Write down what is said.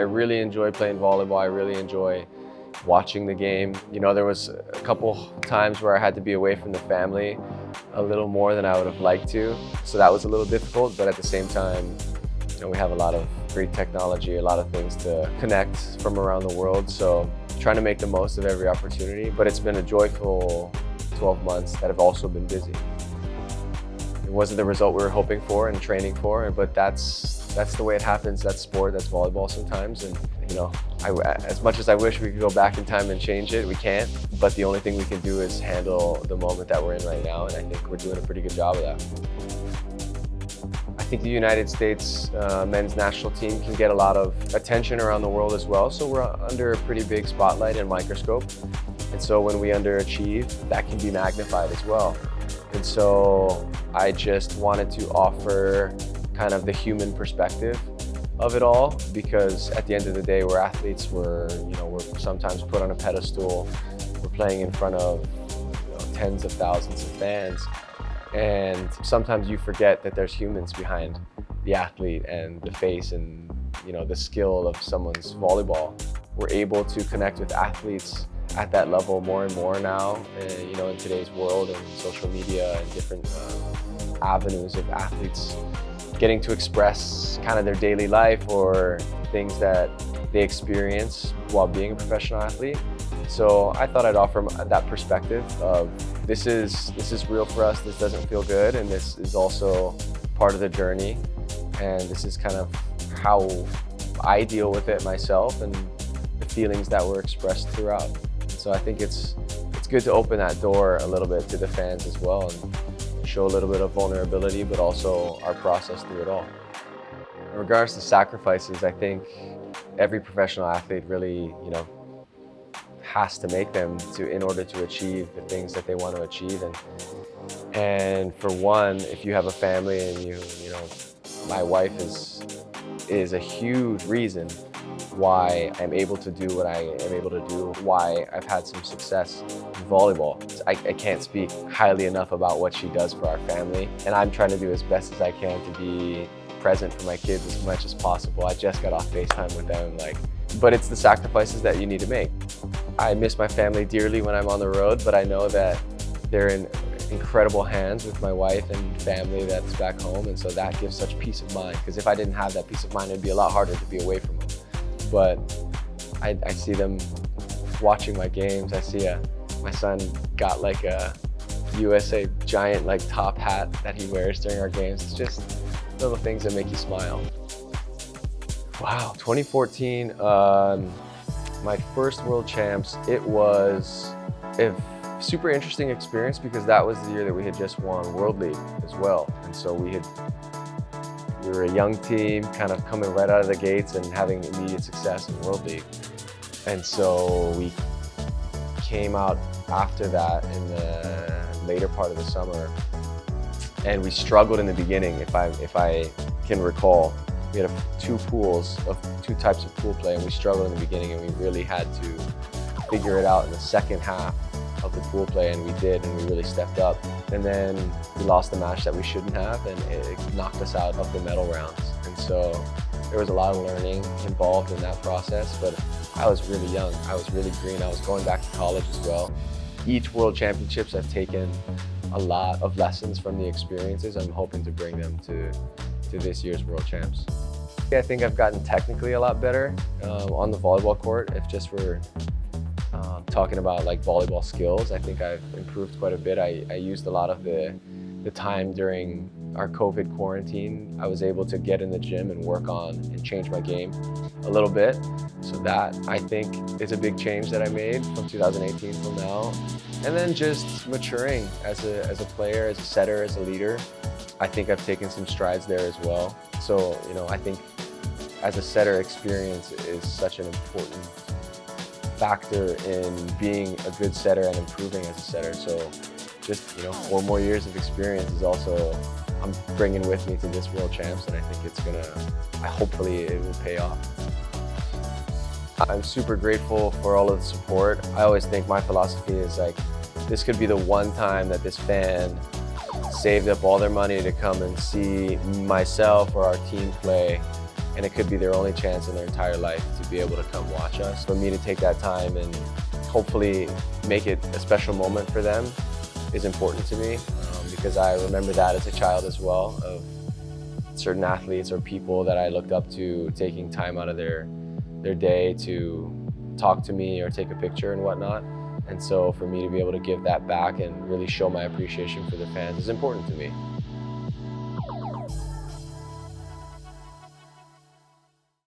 really enjoy playing volleyball. I really enjoy watching the game. You know, there was a couple times where I had to be away from the family a little more than I would have liked to. So that was a little difficult, but at the same time, you know, we have a lot of great technology, a lot of things to connect from around the world. So trying to make the most of every opportunity, but it's been a joyful 12 months that have also been busy. It wasn't the result we were hoping for and training for, but that's the way it happens. That's sport, that's volleyball sometimes. And you know, as much as I wish we could go back in time and change it, we can't. But the only thing we can do is handle the moment that we're in right now, and I think we're doing a pretty good job of that. I think the United States men's national team can get a lot of attention around the world as well. So we're under a pretty big spotlight and microscope. And so when we underachieve, that can be magnified as well. And so I just wanted to offer kind of the human perspective of it all, because at the end of the day, we're athletes. We're sometimes put on a pedestal. We're playing in front of tens of thousands of fans. And sometimes you forget that there's humans behind the athlete and the face and the skill of someone's volleyball. We're able to connect with athletes at that level more and more now, in today's world and social media and different avenues of athletes getting to express kind of their daily life or things that they experience while being a professional athlete. So I thought I'd offer that perspective of this is real for us, this doesn't feel good, and this is also part of the journey. And this is kind of how I deal with it myself and the feelings that were expressed throughout. So I think it's good to open that door a little bit to the fans as well and show a little bit of vulnerability, but also our process through it all. In regards to sacrifices, I think every professional athlete really, has to make them in order to achieve the things that they want to achieve. And for one, if you have a family and my wife is a huge reason why I'm able to do what I am able to do, why I've had some success in volleyball. I can't speak highly enough about what she does for our family, and I'm trying to do as best as I can to be present for my kids as much as possible. I just got off FaceTime with them, but it's the sacrifices that you need to make. I miss my family dearly when I'm on the road, but I know that they're in incredible hands with my wife and family that's back home, and so that gives such peace of mind, because if I didn't have that peace of mind, it'd be a lot harder to be away from them. But I see them watching my games. I see my son got like a USA giant top hat that he wears during our games. It's just little things that make you smile. Wow, 2014, my first World Champs, it was a super interesting experience because that was the year that we had just won World League as well. And so we were a young team kind of coming right out of the gates and having immediate success in World League. And so we came out after that in the later part of the summer, and we struggled in the beginning, if I can recall. We had two types of pool play, and we struggled in the beginning, and we really had to figure it out in the second half of the pool play, and we did, and we really stepped up. And then we lost the match that we shouldn't have, and it knocked us out of the medal rounds. And so there was a lot of learning involved in that process, but I was really young, I was really green, I was going back to college as well. Each World Championships, I've taken a lot of lessons from the experiences. I'm hoping to bring them to this year's World Champs. I think I've gotten technically a lot better on the volleyball court. If just we're talking about volleyball skills, I think I've improved quite a bit. I used a lot of the time during our COVID quarantine. I was able to get in the gym and work on and change my game a little bit. So that, I think, is a big change that I made from 2018 till now. And then just maturing as a player, as a setter, as a leader. I think I've taken some strides there as well. So, I think as a setter, experience is such an important factor in being a good setter and improving as a setter. So just 4 more years of experience is also I'm bringing with me to this World Champs, and I think it's hopefully it will pay off. I'm super grateful for all of the support. I always think my philosophy is this could be the one time that this fan saved up all their money to come and see myself or our team play, and it could be their only chance in their entire life to be able to come watch us. For me to take that time and hopefully make it a special moment for them is important to me, because I remember that as a child as well, of certain athletes or people that I looked up to taking time out of their day to talk to me or take a picture and whatnot. And so for me to be able to give that back and really show my appreciation for the fans is important to me.